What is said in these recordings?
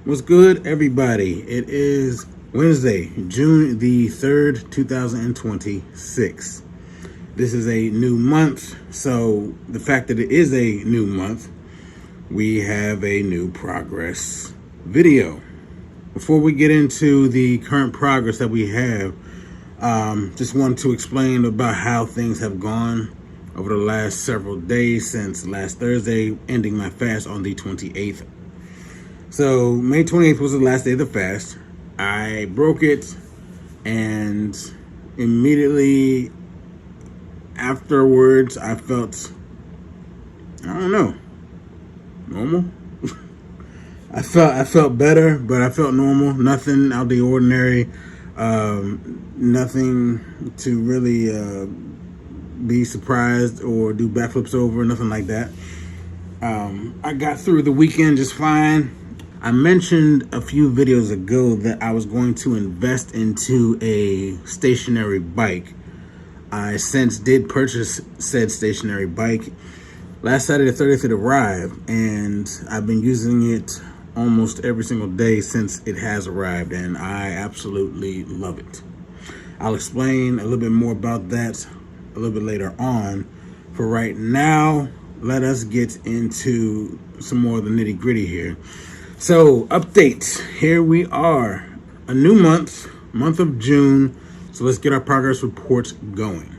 What's good, everybody? It is Wednesday, June the 3rd, 2026. This is a new month, so the fact that it is a new month, we have a new progress video. Before we get into the current progress that we have, just wanted to explain about how things have gone over the last several days since last Thursday, ending my fast on the 28th. So May 28th was the last day of the fast. I broke it, and immediately afterwards I felt, I don't know, normal. I felt better, but I felt normal. Nothing out of the ordinary. Nothing to really be surprised or do backflips over. Nothing like that. I got through the weekend just fine. I mentioned a few videos ago that I was going to invest into a stationary bike. I since did purchase said stationary bike. Last Saturday the 30th it arrived, and I've been using it almost every single day since it has arrived, and I absolutely love it. I'll explain a little bit more about that a little bit later on. For right now, let us get into some more of the nitty gritty here. So, update. Here we are. A new month of June. So let's get our progress reports going.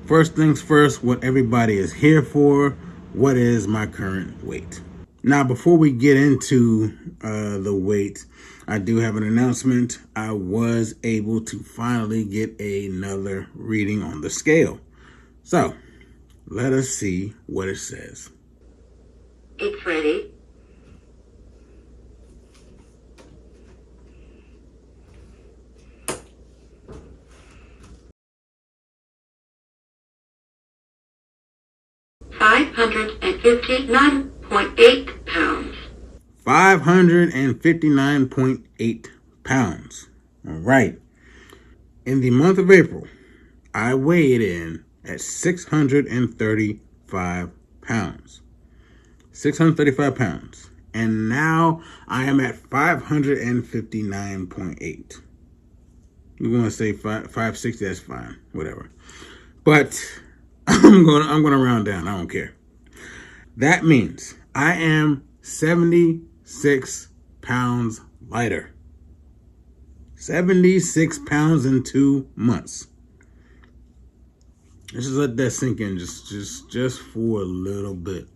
First things first, what everybody is here for. What is my current weight? Now, before we get into the weight, I do have an announcement. I was able to finally get another reading on the scale. So, let us see what it says. It's ready. £559.8. 559.8 pounds. All right. In the month of April, I weighed in at 635 pounds. 635 pounds. And now I am at 559.8. You want to say 560, that's fine. Whatever. But I'm gonna round down. I don't care. That means I am 76 pounds lighter. 76 pounds in 2 months. Let's just let that sink in just for a little bit.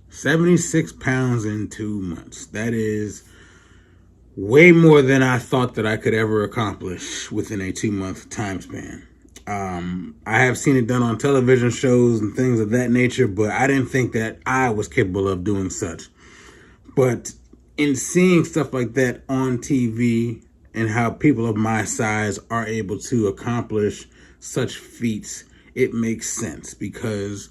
76 pounds in 2 months. That is way more than I thought that I could ever accomplish within a 2-month time span. I have seen it done on television shows and things of that nature, but I didn't think that I was capable of doing such. But in seeing stuff like that on TV and how people of my size are able to accomplish such feats, it makes sense, because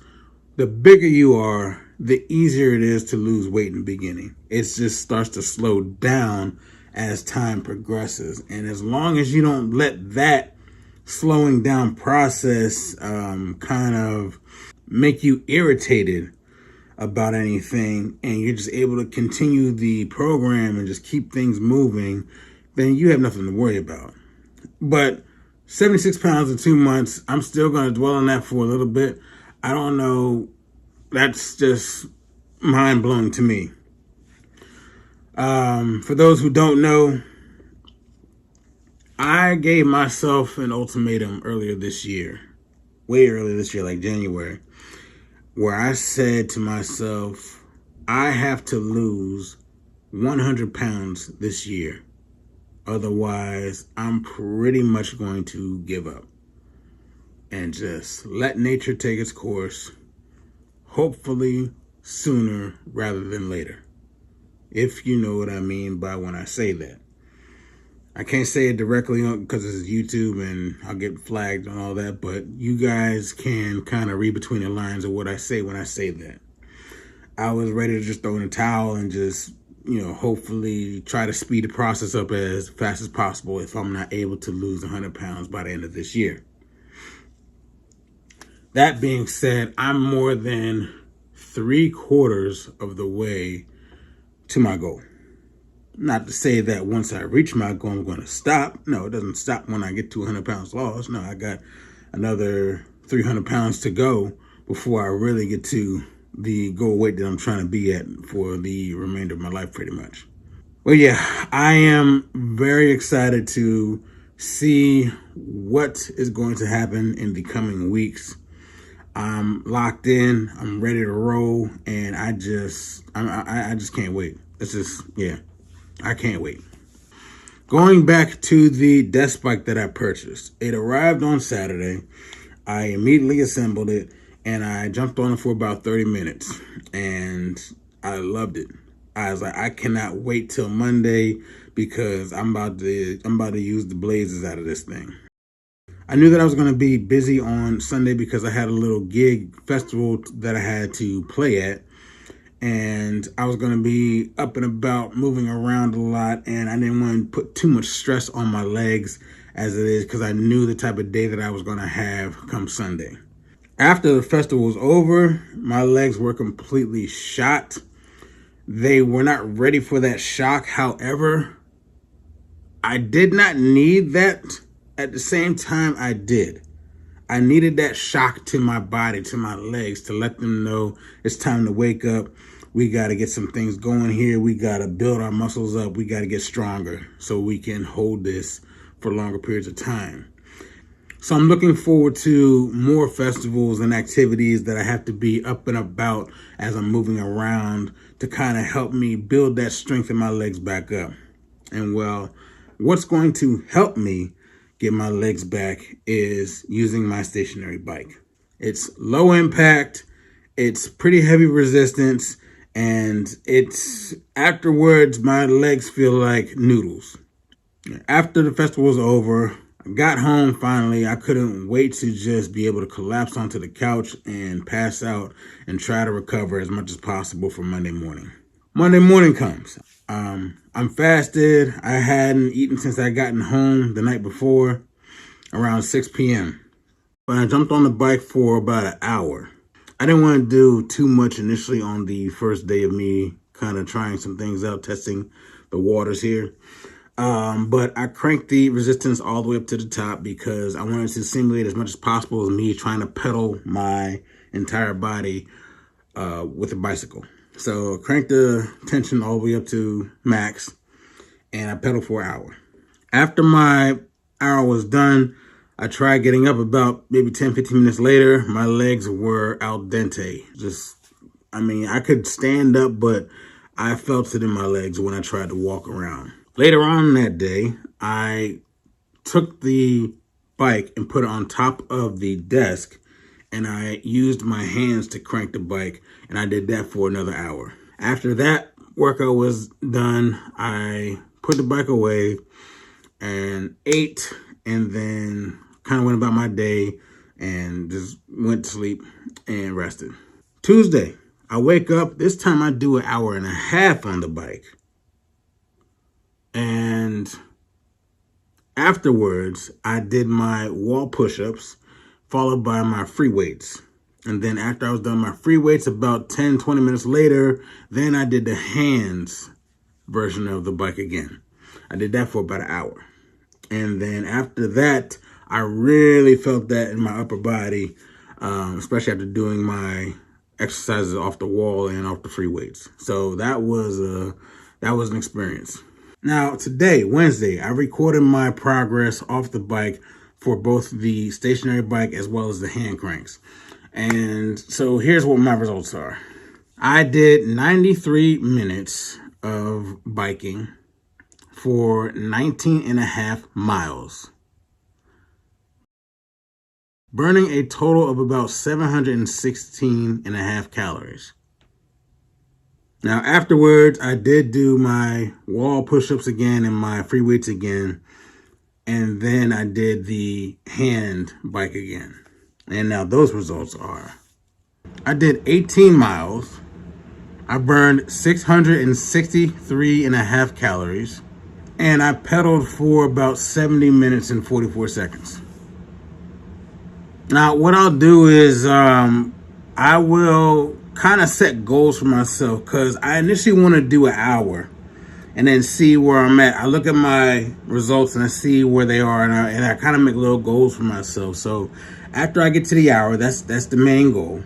the bigger you are, the easier it is to lose weight in the beginning. It just starts to slow down as time progresses. And as long as you don't let that slowing down process kind of make you irritated about anything, and you're just able to continue the program and just keep things moving, then you have nothing to worry about. But 76 pounds in 2 months, I'm still going to dwell on that for a little bit. I don't know. That's just mind-blowing to me. For those who don't know, I gave myself an ultimatum earlier this year, way earlier this year, like January, where I said to myself, I have to lose 100 pounds this year. Otherwise, I'm pretty much going to give up and just let nature take its course, hopefully sooner rather than later. If you know what I mean by when I say that. I can't say it directly because this is YouTube and I'll get flagged and all that, but you guys can kind of read between the lines of what I say when I say that. I was ready to just throw in a towel and just, hopefully try to speed the process up as fast as possible if I'm not able to lose 100 pounds by the end of this year. That being said, I'm more than 3/4 of the way to my goal. Not to say that once I reach my goal, I'm going to stop. No, it doesn't stop when I get to 100 pounds lost. No, I got another 300 pounds to go before I really get to the goal weight that I'm trying to be at for the remainder of my life, pretty much. Well, yeah, I am very excited to see what is going to happen in the coming weeks. I'm locked in. I'm ready to roll, and I just can't wait. It's just, yeah, I can't wait. Going back to the desk bike that I purchased, it arrived on Saturday. I immediately assembled it, and I jumped on it for about 30 minutes, and I loved it. I was like, I cannot wait till Monday because I'm about to use the blazes out of this thing. I knew that I was going to be busy on Sunday because I had a little gig festival that I had to play at, and I was going to be up and about, moving around a lot, and I didn't want to put too much stress on my legs as it is because I knew the type of day that I was going to have come Sunday. After the festival was over, my legs were completely shot. They were not ready for that shock. However, I did not need that. At the same time, I did. I needed that shock to my body, to my legs, to let them know it's time to wake up. We got to get some things going here. We got to build our muscles up. We got to get stronger so we can hold this for longer periods of time. So I'm looking forward to more festivals and activities that I have to be up and about as I'm moving around to kind of help me build that strength in my legs back up. And well, what's going to help me get my legs back is using my stationary bike. It's low impact, it's pretty heavy resistance, and it's afterwards my legs feel like noodles. After the festival was over, I got home finally. I couldn't wait to just be able to collapse onto the couch and pass out and try to recover as much as possible for Monday morning. Monday morning comes. I'm fasted. I hadn't eaten since I gotten home the night before, around 6 p.m. But I jumped on the bike for about an hour. I didn't want to do too much initially on the first day of me kind of trying some things out, testing the waters here. But I cranked the resistance all the way up to the top because I wanted to simulate as much as possible as me trying to pedal my entire body with a bicycle. So cranked the tension all the way up to max, and I pedaled for an hour. After my hour was done, I tried getting up about maybe 10, 15 minutes later. My legs were al dente. I could stand up, but I felt it in my legs when I tried to walk around. Later on that day, I took the bike and put it on top of the desk, and I used my hands to crank the bike, and I did that for another hour. After that workout was done, I put the bike away and ate, and then kind of went about my day and just went to sleep and rested. Tuesday, I wake up. This time I do an hour and a half on the bike. And afterwards, I did my wall push-ups, followed by my free weights. And then after I was done my free weights, about 10, 20 minutes later, then I did the hands version of the bike again. I did that for about an hour. And then after that, I really felt that in my upper body, especially after doing my exercises off the wall and off the free weights. So that was an experience. Now, today, Wednesday, I recorded my progress off the bike for both the stationary bike as well as the hand cranks. And so here's what my results are. I did 93 minutes of biking for 19 and a half miles, burning a total of about 716 and a half calories. Now, afterwards, I did do my wall push-ups again and my free weights again. And then I did the hand bike again. And now those results are, I did 18 miles. I burned 663 and a half calories. And I pedaled for about 70 minutes and 44 seconds. Now, what I'll do is I will kind of set goals for myself because I initially want to do an hour. and then see where I'm at. I look at my results and I see where they are, and I kind of make little goals for myself. So after I get to the hour, that's the main goal.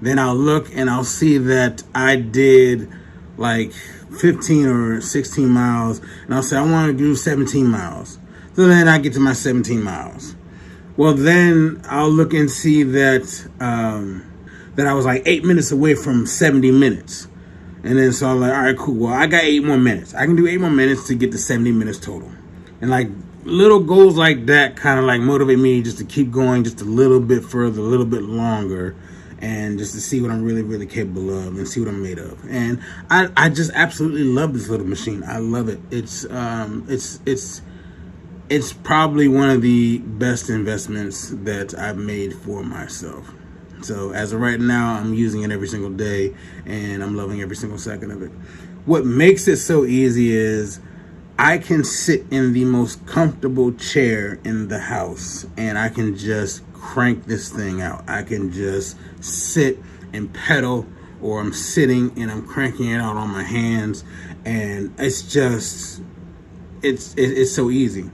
Then I'll look and I'll see that I did like 15 or 16 miles, and I'll say I want to do 17 miles. So then I get to my 17 miles. Well, then I'll look and see that that I was like 8 minutes away from 70 minutes. And then so I'm like, all right, cool. Well, I got 8 more minutes. I can do 8 more minutes to get to 70 minutes total. And like little goals like that kind of like motivate me just to keep going just a little bit further, a little bit longer, and just to see what I'm really, really capable of and see what I'm made of. And I just absolutely love this little machine. I love it. It's probably one of the best investments that I've made for myself. So as of right now, I'm using it every single day, and I'm loving every single second of it. What makes it so easy is I can sit in the most comfortable chair in the house, and I can just crank this thing out. I can just sit and pedal, or I'm sitting and I'm cranking it out on my hands, and it's so easy.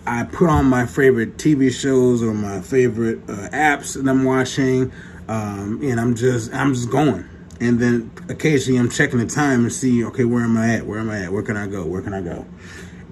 I put on my favorite TV shows or my favorite apps that I'm watching, and I'm just going. And then occasionally I'm checking the time and see, okay, where am I at? Where am I at? Where can I go? Where can I go?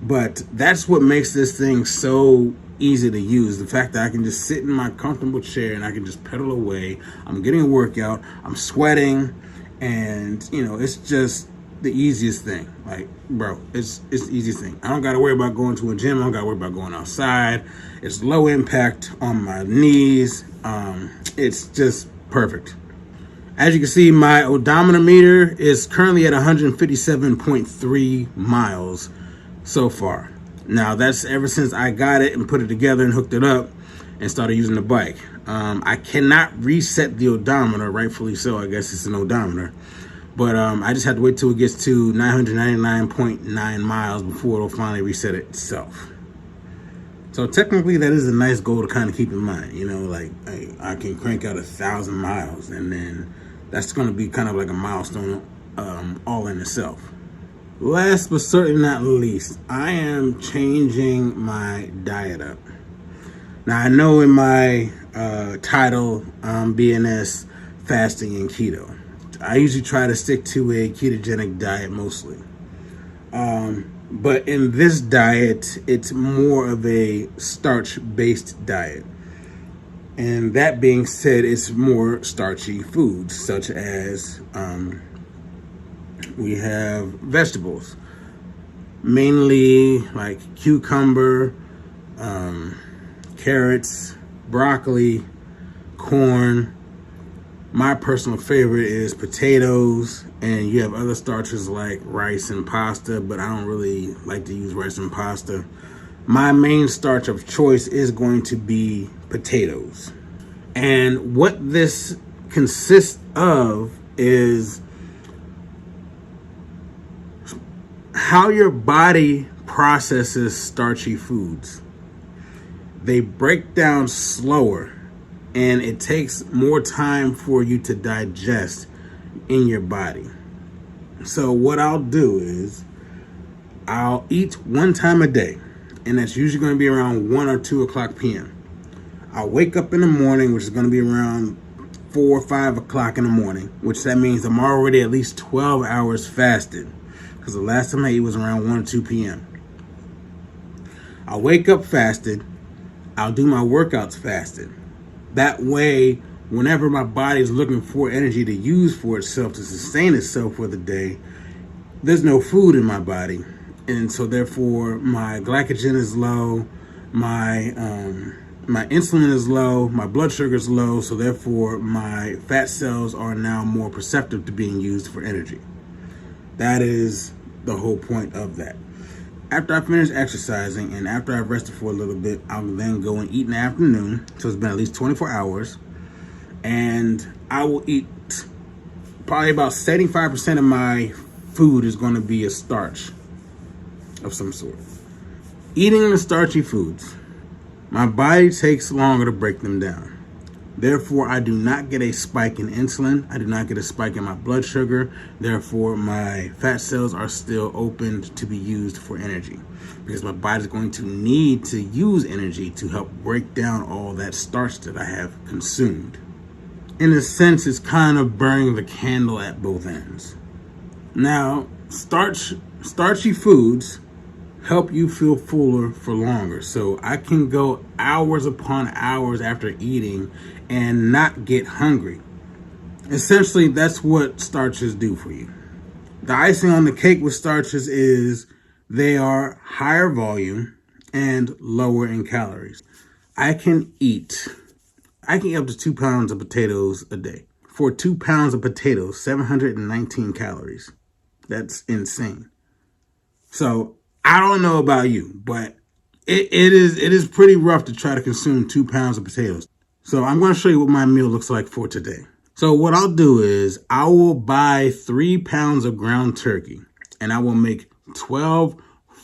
But that's what makes this thing so easy to use. The fact that I can just sit in my comfortable chair and I can just pedal away. I'm getting a workout. I'm sweating, and it's just the easiest thing. Like, bro, it's the easiest thing. I don't got to worry about going to a gym. I don't got to worry about going outside. It's low impact on my knees. It's just perfect. As you can see, my odometer meter is currently at 157.3 miles so far. Now, that's ever since I got it and put it together and hooked it up and started using the bike. I cannot reset the odometer, rightfully so. I guess it's an odometer. But I just have to wait till it gets to 999.9 miles before it'll finally reset itself. So technically, that is a nice goal to kind of keep in mind. Like I can crank out 1,000 miles, and then that's going to be kind of like a milestone all in itself. Last but certainly not least, I am changing my diet up. Now, I know in my title, BNS, fasting and keto. I usually try to stick to a ketogenic diet mostly. But in this diet, it's more of a starch-based diet. And that being said, it's more starchy foods, such as we have vegetables, mainly like cucumber, carrots, broccoli, corn. My personal favorite is potatoes, and you have other starches like rice and pasta, but I don't really like to use rice and pasta. My main starch of choice is going to be potatoes. And what this consists of is how your body processes starchy foods. They break down slower, and it takes more time for you to digest in your body. So what I'll do is I'll eat one time a day, and that's usually going to be around 1 or 2 o'clock p.m. I'll wake up in the morning, which is going to be around 4 or 5 o'clock in the morning, which that means I'm already at least 12 hours fasted, because the last time I ate was around 1 or 2 p.m. I'll wake up fasted. I'll do my workouts fasted. That way, whenever my body is looking for energy to use for itself, to sustain itself for the day, there's no food in my body. And so therefore, my glycogen is low, my insulin is low, my blood sugar is low, so therefore my fat cells are now more perceptive to being used for energy. That is the whole point of that. After I finish exercising and after I've rested for a little bit, I'll then go and eat in the afternoon. So it's been at least 24 hours. And I will eat probably about 75% of my food is going to be a starch of some sort. Eating the starchy foods, my body takes longer to break them down. Therefore, I do not get a spike in insulin. I do not get a spike in my blood sugar. Therefore, my fat cells are still open to be used for energy, because my body's going to need to use energy to help break down all that starch that I have consumed. In a sense, it's kind of burning the candle at both ends. Now, starchy foods help you feel fuller for longer. So I can go hours upon hours after eating and not get hungry. Essentially, that's what starches do for you. The icing on the cake with starches is they are higher volume and lower in calories. I can eat up to 2 pounds of potatoes a day. For 2 pounds of potatoes, 719 calories. That's insane. So I don't know about you, but it is pretty rough to try to consume 2 pounds of potatoes. So I'm going to show you what my meal looks like for today. So what I'll do is I will buy 3 pounds of ground turkey, and I will make 12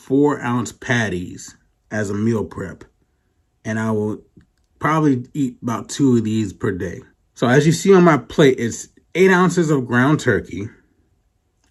4-ounce patties as a meal prep. And I will probably eat about 2 of these per day. So as you see on my plate, it's 8 ounces of ground turkey.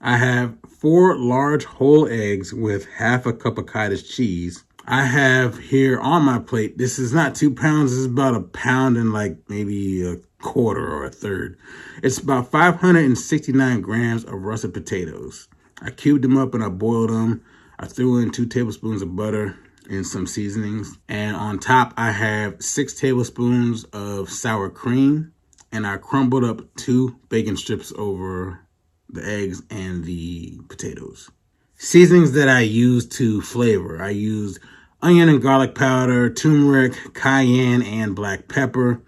I have 4 large whole eggs with half a cup of cottage cheese. I have here on my plate, this is not 2 pounds, this is about a pound and like maybe a quarter or a third. It's about 569 grams of russet potatoes. I cubed them up and I boiled them. I threw in 2 tablespoons of butter and some seasonings. And on top, I have 6 tablespoons of sour cream. And I crumbled up 2 bacon strips over the eggs and the potatoes. Seasonings that I use to flavor. I use onion and garlic powder, turmeric, cayenne, and black pepper.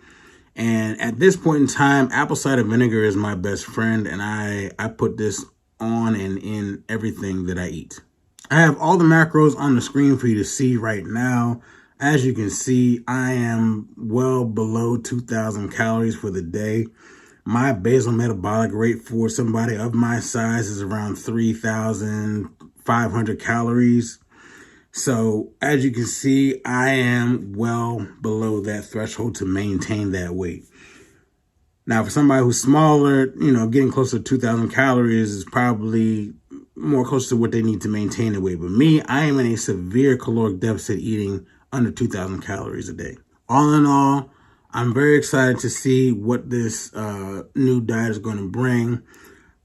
And at this point in time, apple cider vinegar is my best friend, and I put this on and in everything that I eat. I have all the macros on the screen for you to see right now. As you can see, I am well below 2,000 calories for the day. My basal metabolic rate for somebody of my size is around 3,500 calories. So as you can see, I am well below that threshold to maintain that weight. Now, for somebody who's smaller, getting close to 2,000 calories is probably more close to what they need to maintain the weight. But me, I am in a severe caloric deficit, eating under 2,000 calories a day. All in all, I'm very excited to see what this new diet is going to bring.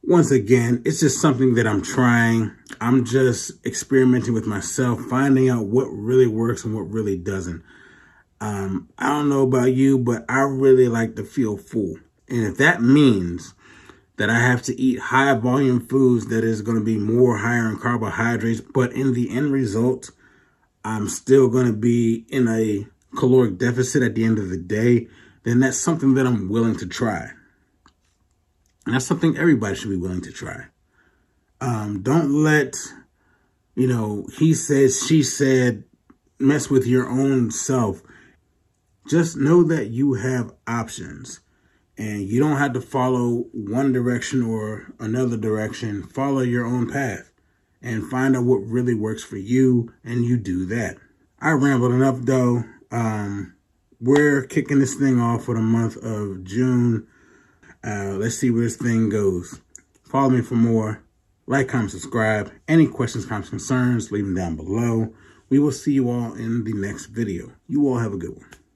Once again, it's just something that I'm trying. I'm just experimenting with myself, finding out what really works and what really doesn't. I don't know about you, but I really like to feel full. And if that means that I have to eat high volume foods that is going to be more higher in carbohydrates, but in the end result, I'm still going to be in a caloric deficit at the end of the day, then that's something that I'm willing to try. And that's something everybody should be willing to try. Don't let, he said, she said, mess with your own self. Just know that you have options. And you don't have to follow one direction or another direction. Follow your own path and find out what really works for you, and you do that. I rambled enough though. We're kicking this thing off for the month of June. Let's see where this thing goes. Follow me for more. Like, comment, subscribe. Any questions, comments, concerns, leave them down below. We will see you all in the next video. You all have a good one.